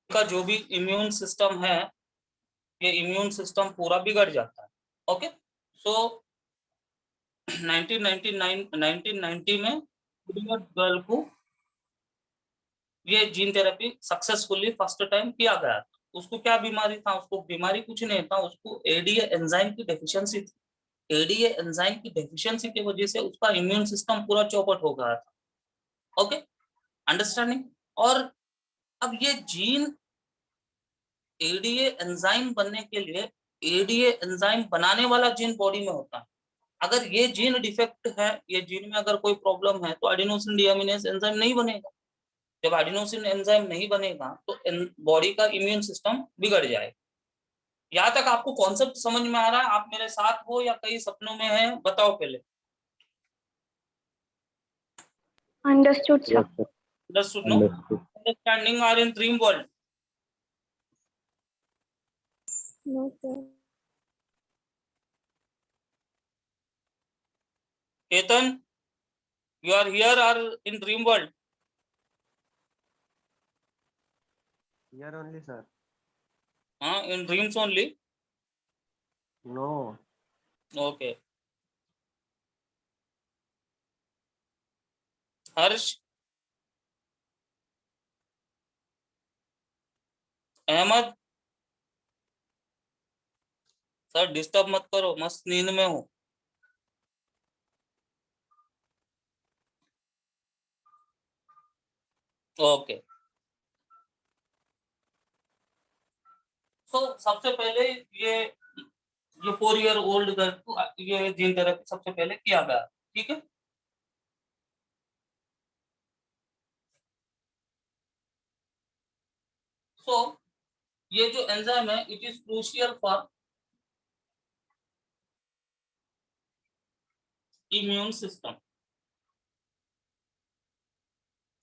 का जो भी इम्यून सिस्टम है, ये इम्यून सिस्टम पूरा बिगड़ जाता है। ओके, सो 1990 में गर्ल को ये gene therapy successfully first time किया गया था। उसको क्या बीमारी था? उसको बीमारी कुछ नहीं था, उसको एडीए एंजाइम की डेफिशिएंसी थी। एडीए एंजाइम की डेफिशिएंसी की वजह से उसका इम्यून सिस्टम पूरा चौपट हो गया था। Okay, understanding? और अब ये जीन एडीए एंजाइम बनने के लिए एडीए एंजाइम बनाने वाला जीन बॉडी में होता है। अगर ये जीन डिफेक्ट है, ये जीन में अगर कोई प्रॉब्लम है तो एडिनोसिन डीएमिनेज एंजाइम नहीं बनेगा। जब एडिनोसिन एंजाइम नहीं बनेगा तो बॉडी का इम्यून सिस्टम बिगड़ जाएगा। यहाँ तक आपको कॉन्सेप्ट समझ में आ रहा है? आप मेरे साथ हो या कई सपनों में है? बताओ पहले। Understood, sir. Yes, sir. Understood no? Understood. Understanding or in dream world? No, sir. Ketan, you are here or in dream world? Here only, sir. हाँ, in dreams only? No. Okay. Harsh, Ahmad, sir disturb मत करो, मस्त नींद में हूँ। Okay, तो सबसे पहले ये 4 ईयर ओल्ड गर्ल को ये जीन थेरेपी सबसे पहले किया गया। ठीक है, सो ये जो एंजाइम है it is crucial for immune system.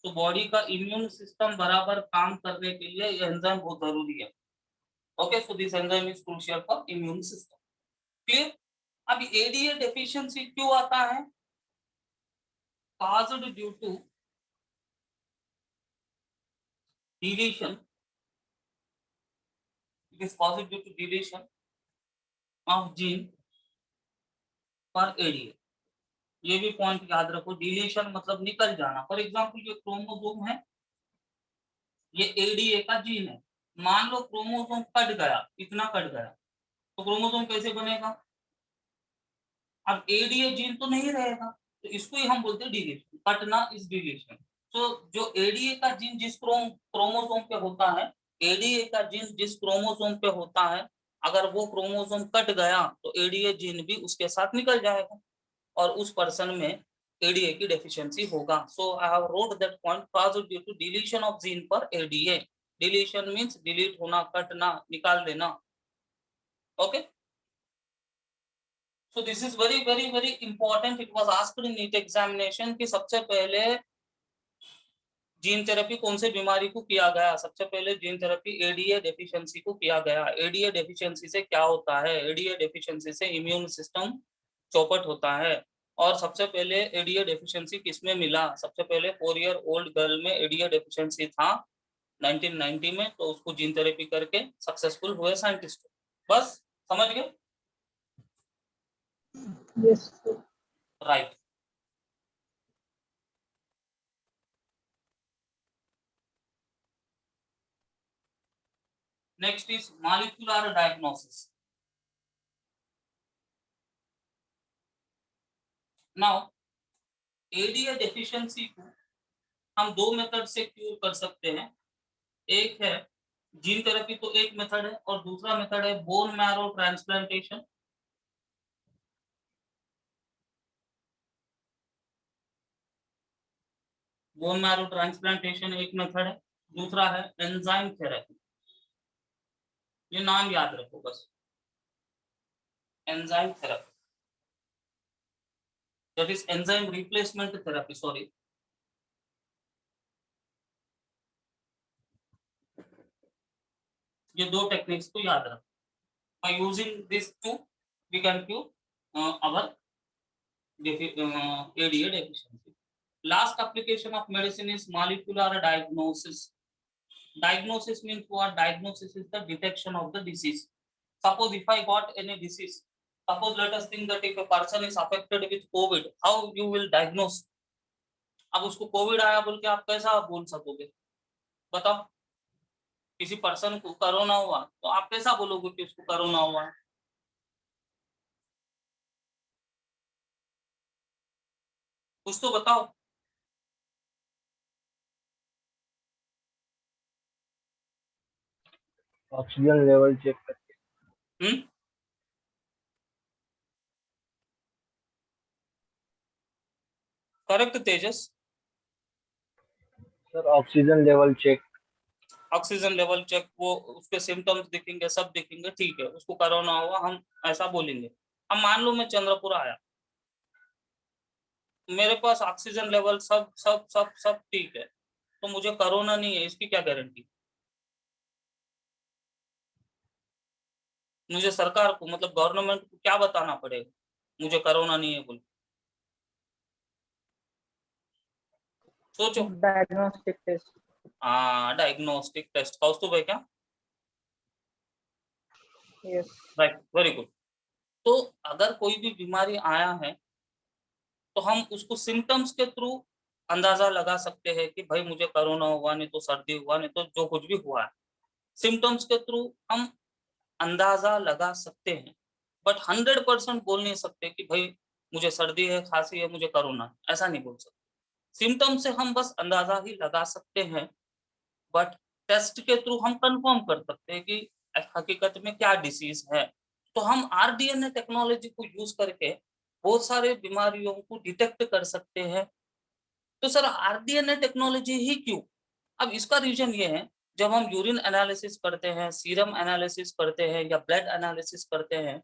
तो बॉडी का इम्यून सिस्टम बराबर काम करने के लिए ये एंजाइम बहुत जरूरी है। Okay, so this enzyme is crucial for immune system. Clear? अब एडीए डेफिशिएंसी क्यों आता है? caused due to deletion, it is caused due to deletion of gene for ADA। ये भी पॉइंट याद रखो, डिलीशन मतलब निकल जाना। फॉर एग्जांपल ये क्रोमोसोम है, ये एडीए का जीन है। मान लो क्रोमोसोम कट गया, इतना कट गया, तो क्रोमोसोम कैसे बनेगा? अब एडीए जीन तो नहीं रहेगा, तो इसको ही हम बोलते हैं डिलीशन। कटना इज डिलीशन। तो जो एडीए का जीन जिस क्रोमोसोम पे होता है, एडीए का जीन जिस क्रोमोसोम पे होता है, अगर वो क्रोमोसोम कट गया तो एडीए जीन भी उसके साथ निकल जाएगा और उस पर्सन में एडीए की डेफिशिएंसी होगा। So I have wrote that point, caused due to deletion of gene for ADA. Deletion means delete होना, कटना, निकाल देना। Okay, so this is very very very important. It was asked in NEET examination कि सबसे पहले gene therapy कौन से बीमारी को किया गया? सबसे पहले जीन थेरेपी एडीए डेफिशिएंसी को किया गया। एडीए डेफिशिएंसी से क्या होता है? एडीए डेफिशिएंसी से इम्यून सिस्टम चौपट होता है। और सबसे पहले एडीए डेफिशिएंसी किसमें मिला? सबसे पहले 4 ईयर ओल्ड गर्ल में एडीए डेफिशिएंसी था 1990 में, तो उसको जीन थेरेपी करके सक्सेसफुल हुए साइंटिस्ट। बस समझ गए? Yes, sir. Right. Next is molecular diagnosis. Now ADA deficiency को हम दो मेथड से क्यूर कर सकते हैं। एक है जीन थेरेपी, तो एक मेथड है, और दूसरा मेथड है bone marrow transplantation. Bone marrow transplantation एक मेथड है, दूसरा है एंजाइम थेरेपी। ये नाम याद रखो बस, enzyme therapy, that is enzyme replacement therapy. Sorry, ये दो टेक्निक्स को याद रखो। By using this two we can cure our ADA deficiency. Last application of medicine is molecular diagnosis. Diagnosis means what? Diagnosis is the detection of the disease. Suppose if I got any disease, Suppose let us think that if a person is affected with COVID, how you will diagnose? अब उसको Covid आया बोल के आप कैसा बोल सकोगे? बताओ, किसी पर्सन को कोरोना हुआ तो आप कैसा बोलोगे कि उसको कोरोना हुआ? कुछ तो बताओ। ऑक्सीजन लेवल चेक करके। Correct Tejas. Sir oxygen level check. Oxygen level check, वो उसके सिम्टम्स दिखेंगे, सब दिखेंगे, ठीक है, उसको कोरोना हुआ, हम ऐसा बोलेंगे। अब मान लो मैं चंद्रपुर आया, मेरे पास ऑक्सीजन लेवल सब सब सब सब ठीक है, तो मुझे कोरोना नहीं है, इसकी क्या गारंटी? मुझे सरकार को, मतलब गवर्नमेंट को क्या बताना पड़ेगा मुझे कोरोना नहीं है बोल? सोचो। Diagnostic test. हाँ, डायग्नोस्टिक टेस्ट। कौस्तुभ है क्या? यस। Right, very good. तो अगर कोई भी बीमारी आया है तो हम उसको सिम्टम्स के थ्रू अंदाजा लगा सकते हैं कि भाई मुझे कोरोना हुआ, नहीं तो सर्दी हुआ, नहीं तो जो कुछ भी हुआ है, सिम्टम्स के थ्रू हम अंदाजा लगा सकते हैं। बट 100% बोल नहीं सकते कि भाई मुझे सर्दी है, खांसी है, मुझे कोरोना है, ऐसा नहीं बोल सकते। सिम्टम से हम बस अंदाजा ही लगा सकते हैं, बट टेस्ट के थ्रू हम कंफर्म कर सकते हैं कि हकीकत में क्या डिसीज है। तो हम आरडीएनए टेक्नोलॉजी को यूज करके बहुत सारे बीमारियों को डिटेक्ट कर सकते हैं। तो सर आरडीएनए टेक्नोलॉजी ही क्यों? अब इसका रीजन ये है, जब हम यूरिन एनालिसिस करते हैं, सीरम एनालिसिस करते हैं या ब्लड एनालिसिस करते हैं,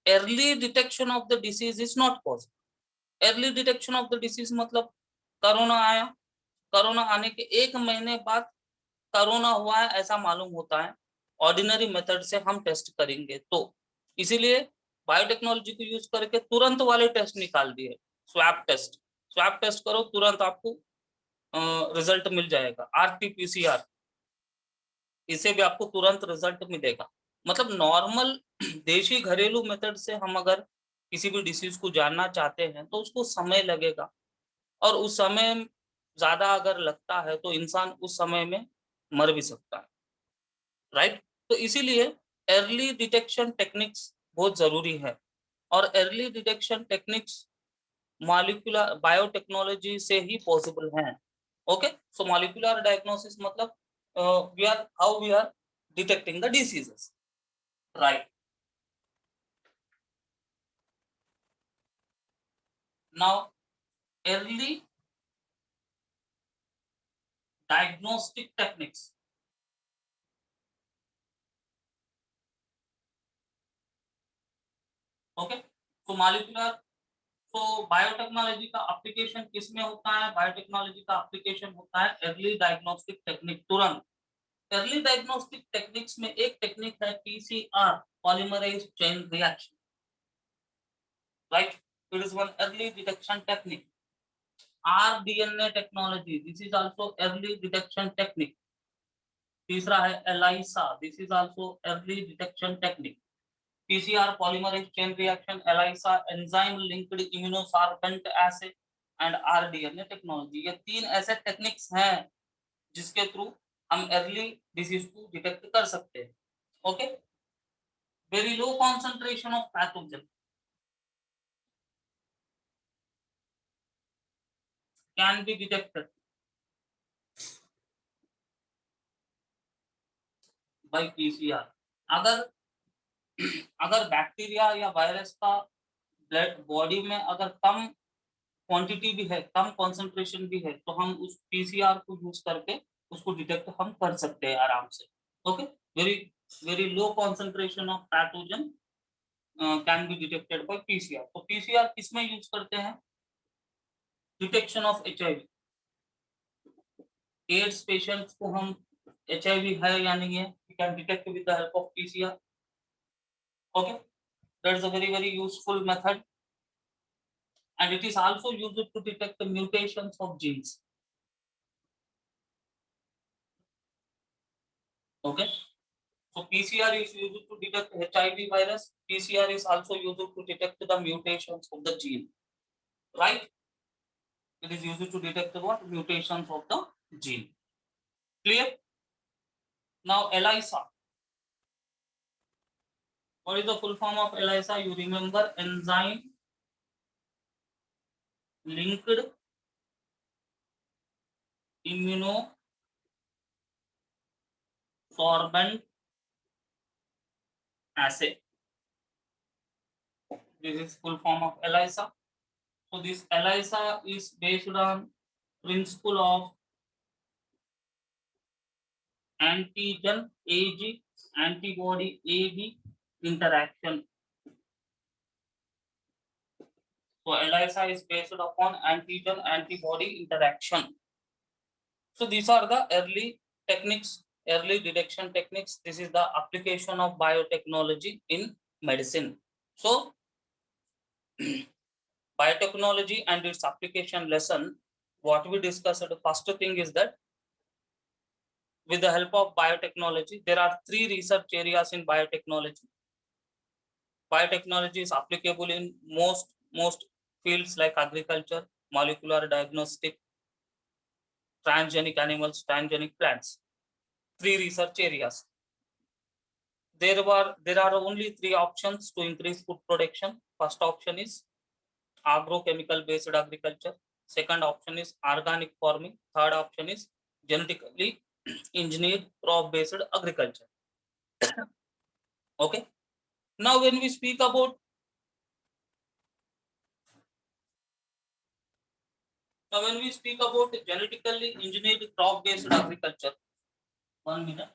early detection of the disease is not possible. Early detection of the disease मतलब कोरोना आया, कोरोना आने के 1 महीने बाद कोरोना हुआ है ऐसा मालूम होता है ऑर्डिनरी मेथड से हम टेस्ट करेंगे तो। इसीलिए बायोटेक्नोलॉजी को यूज करके तुरंत वाले टेस्ट निकाल दिए, स्वैप टेस्ट। स्वैप टेस्ट करो, तुरंत आपको रिजल्ट मिल जाएगा। आरटीपीसीआर, इसे भी आपको तुरंत रिजल्ट मिलेगा। मतलब नॉर्मल देशी घरेलू मेथड से हम अगर किसी भी डिसीज को जानना चाहते हैं तो उसको समय लगेगा, और उस समय ज्यादा अगर लगता है तो इंसान उस समय में मर भी सकता है, राइट। तो इसीलिए अर्ली डिटेक्शन टेक्निक्स बहुत जरूरी है, और early detection techniques molecular biotechnology से ही पॉसिबल हैं। ओके, सो मॉलिक्यूलर डायग्नोसिस मतलब we are how we are detecting the diseases, right. Now early diagnostic techniques. Okay, so molecular, तो बायोटेक्नोलॉजी का एप्लीकेशन किसमें होता है? बायोटेक्नोलॉजी का एप्लीकेशन होता है अर्ली डायग्नोस्टिक टेक्निक, तुरंत। अर्ली डायग्नोस्टिक टेक्निक्स में एक टेक्निक है PCR, polymerase chain reaction, right. It is one early detection technique. RDNA technology, this is also early detection technique. तीसरा है ELISA, this is also early detection technique. PCR, polymerase chain reaction, ELISA, enzyme linked immunosorbent assay and rDNA technology, ये 3 ऐसे techniques हैं जिसके through हम early disease को detect कर सकते हैं। Okay, very low concentration of pathogen can be detected by PCR. अगर अगर बैक्टीरिया या वायरस का ब्लड बॉडी में अगर कम क्वांटिटी भी है, कम कॉन्सेंट्रेशन भी है, तो हम उस पीसीआर को यूज करके उसको डिटेक्ट हम कर सकते हैं आराम से। Okay, very very low concentration of pathogen can be detected by PCR. तो पीसीआर किसमें यूज करते हैं? Detection of HIV. AIDS patients को हम एचआईवी है या नहीं है, we can detect with the help of PCR. Okay, that is a very useful method, and it is also used to detect the mutations of genes. Okay, So PCR is used to detect HIV virus. PCR is also used to detect the mutations of the gene, right? It is used to detect the what? Mutations of the gene. Clear? Now ELISA. What is the full form of ELISA? You remember, enzyme linked immunosorbent assay. This is full form of ELISA. So this ELISA is based on principle of antigen AG antibody AB interaction. So ELISA is based upon antigen antibody interaction. So these are the early techniques, early detection techniques. This is the application of biotechnology in medicine. So biotechnology and its application lesson, what we discussed, the first thing is that with the help of biotechnology, there are 3 research areas in biotechnology. Biotechnology is applicable in most fields like agriculture, molecular diagnostic, transgenic animals, transgenic plants. 3 research areas. There are only 3 options to increase food production. First option is agrochemical based agriculture. Second option is organic farming. Third option is genetically engineered crop based agriculture. Okay. Now when we speak about genetically engineered crop based agriculture, 1 minute.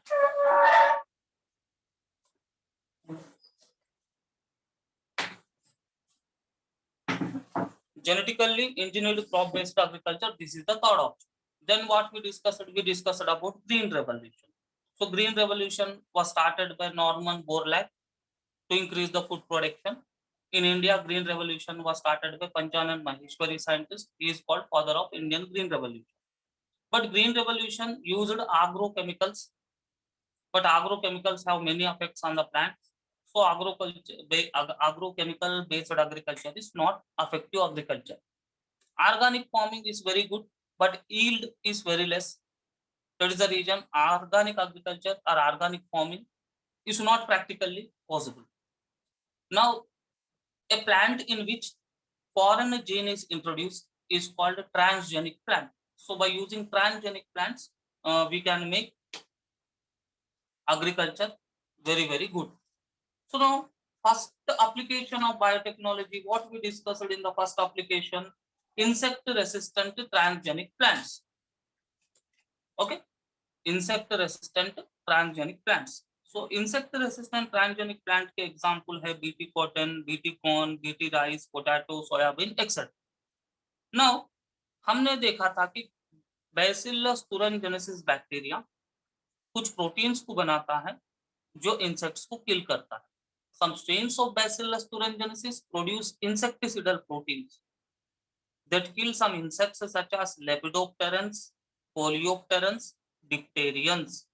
Genetically engineered crop based agriculture, this is the third option. Then what we discussed about green revolution. So green revolution was started by Norman Borlaug to increase the food production. In India, green revolution was started by Panchanan Maheshwari scientist. He is called father of Indian green revolution. But green revolution used agrochemicals, but agrochemicals have many effects on the plants. So agrochemical based agriculture is not effective agriculture. Organic farming is very good, but yield is very less. That is the reason organic agriculture or organic farming is not practically possible. Now, a plant in which foreign gene is introduced is called a transgenic plant. So by using transgenic plants, we can make agriculture very, very good. So now, first application of biotechnology, what we discussed in the first application, insect resistant transgenic plants. Okay, insect resistant transgenic plants. So insect resistant transgenic plant के example है BT cotton, BT corn, BT rice, potato, soybean, etc. Now हमने देखा था कि Bacillus thuringiensis bacteria कुछ proteins को बनाता है जो इंसेक्ट्स को किल करता है. Some strains of Bacillus thuringiensis produce insecticidal proteins that kill some insects such as Lepidopterans, Coleopterans, Dipterians.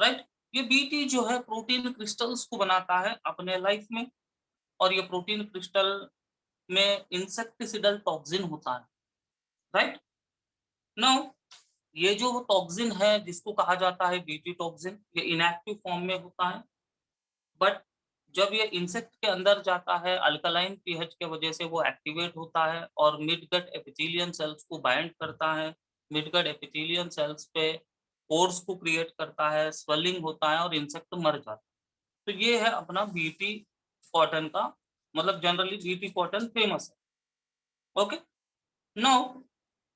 Right? ये बीटी जो है प्रोटीन क्रिस्टल्स को बनाता है अपने लाइफ में, और ये प्रोटीन क्रिस्टल में इंसेक्टिसिडल टॉक्सिन होता है. राइट नाउ ये जो टॉक्सिन है जिसको कहा जाता है बीटी टॉक्सिन, ये इनएक्टिव फॉर्म में होता है, बट जब ये इंसेक्ट के अंदर जाता है अल्कलाइन पीएच के वजह से वो एक्टिवेट होता है और मिडगट एपिथेलियम सेल्स को बाइंड करता है. मिडगट एपिथेलियम सेल्स पे पोर्स को क्रिएट करता है, स्वेलिंग होता है और इंसेक्ट मर जाता है. तो ये है अपना बीटी कॉटन का, मतलब जनरली बीटी कॉटन फेमस है. ओके नाउ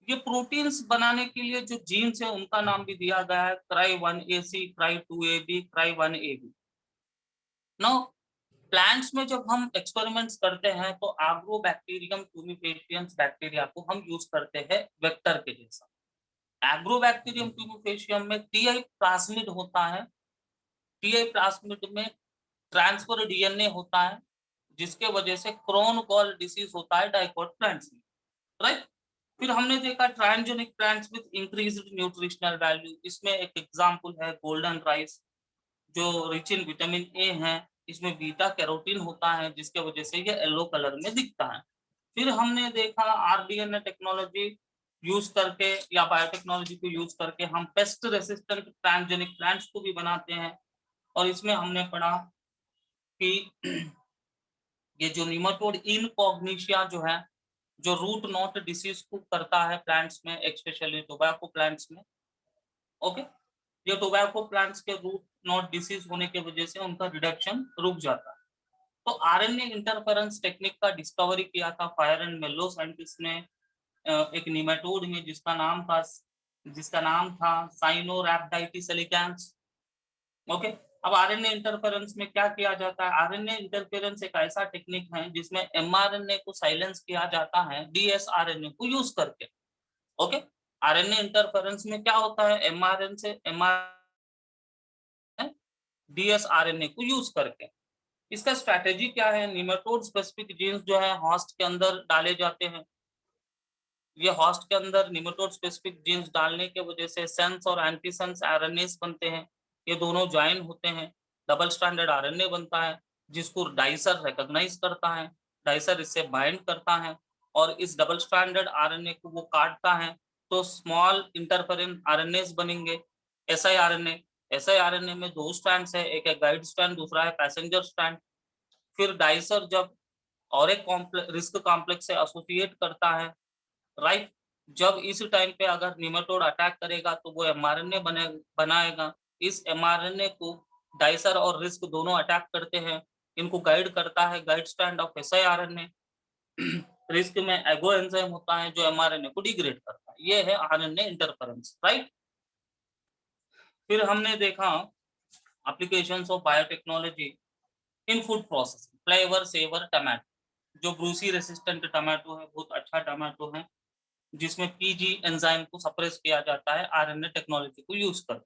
ये प्रोटीन्स बनाने के लिए जो जीन्स है उनका नाम भी दिया गया है CRY1AC, CRY2AB, CRY1AB. Now plants में जब हम एक्सपेरिमेंट्स करते हैं तो एग्रोबैक्टीरियम ट्यूमिफेशियंस बैक्टीरिया को हम यूज करते हैं वेक्टर के जैसा. एग्रोबैक्टीरियम ट्यूमिफेशियम में टीआई प्लाज्मिड होता है. टीआई प्लाज्मिड में ट्रांसफर डीएनए होता है जिसके वजह से क्रोन गॉल डिसीज होता है डाइकोट प्लांट्स में. राइट फिर हमने देखा transgenic plants with increased nutritional value. इसमें एक एग्जांपल है गोल्डन राइस, जो रिच इन विटामिन ए है, इसमें बीटा कैरोटीन होता है, जिसके वजह से ये येलो कलर में दिखता है। फिर हमने देखा आरडीएनए टेक्नोलॉजी यूज करके या बायोटेक्नोलॉजी को यूज करके हम पेस्ट रेसिस्टेंट ट्रांसजेनिक प्लांट्स को भी बनाते हैं। और इसमें हमने पढ़ा कि ये जो निमाटोड इनकॉग्निशिया जो है, जो रूट नॉट डिसीज को करता है प्लांट्स में, स्पेशली टोबैको प्लांट्स में। ओके, ये टोबैको प्लांट्स के रूट नॉट डिसीज होने की वजह से उनका रिडक्शन रुक जाता है। तो आरएनए इंटरफेरेंस टेक्निक का डिस्कवरी किया था फायर एंड मेलो साइंटिस्ट ने एक निमेटोड में, जिसका नाम था साइनोरैप्टाइटिस एलिगैंस। ओके, अब आरएनए इंटरफेरेंस में क्या किया जाता है? आरएनए इंटरफेरेंस एक ऐसा टेक्निक है जिसमें एमआरएनए को साइलेंस किया जाता है डीएसआरएनए को यूज करके। ओके, आरएनए इंटरफेरेंस में क्या होता है? एमआरएनए से डीएसआरएनए को यूज करके। इसका स्ट्रैटेजी क्या है? निमेटोड स्पेसिफिक जीन्स जो है होस्ट के अंदर डाले जाते हैं। ये होस्ट के अंदर निमेटोड स्पेसिफिक जीन्स डालने के वजह से सेंस और एंटीसेंस आरएनएस बनते हैं। ये दोनों ज्वाइन होते हैं, डबल स्ट्रैंडेड आरएनए बनता है, जिसको डाइसर रिकॉग्नाइज करता है। डाइसर इससे बाइंड करता है और इस डबल स्ट्रैंडेड आरएनए को वो काटता है, तो स्मॉल इंटरफेरेंस आरएनएस बनेंगे। एसआईआरएनए में 2 स्ट्रैंड्स है, एक है गाइड स्ट्रैंड, दूसरा है पैसेंजर स्ट्रैंड। फिर डाइसर जब और एक रिस्क कॉम्प्लेक्स से एसोसिएट करता है, राइट, जब इस टाइम पे अगर निमेटोड अटैक करेगा तो वो एमआरएनए बनाएगा। इस एमआरएनए को डाइसर और रिस्क दोनों अटैक करते हैं, इनको गाइड करता है गाइड स्ट्रैंड ऑफ एसआईआरएनए। रिस्क में एगो एंजाइम होता है जो एमआरएनए को डिग्रेड करता है। ये है आरएनए इंटरफेरेंस, राइट। फिर हमने देखा applications of biotechnology in food processing, Flavr Savr tomato, जो ब्रूसी रेसिस्टेंट टमाटो है, बहुत अच्छा टमाटो है, जिसमें पीजी एंजाइम को सप्रेस किया जाता है आरएनए टेक्नोलॉजी को यूज कर।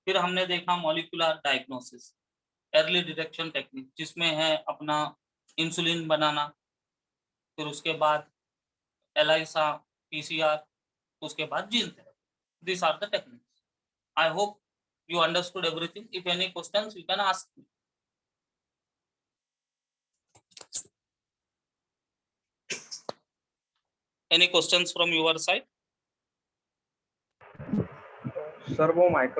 फिर हमने देखा molecular diagnosis, early detection technique, जिसमें है अपना इंसुलिन बनाना, फिर उसके बाद एलाइसा, पीसीआर, उसके बाद gene therapy. This are the techniques. I hope you understood everything. If any questions, you can ask me. Any questions from your side? Sir वो micro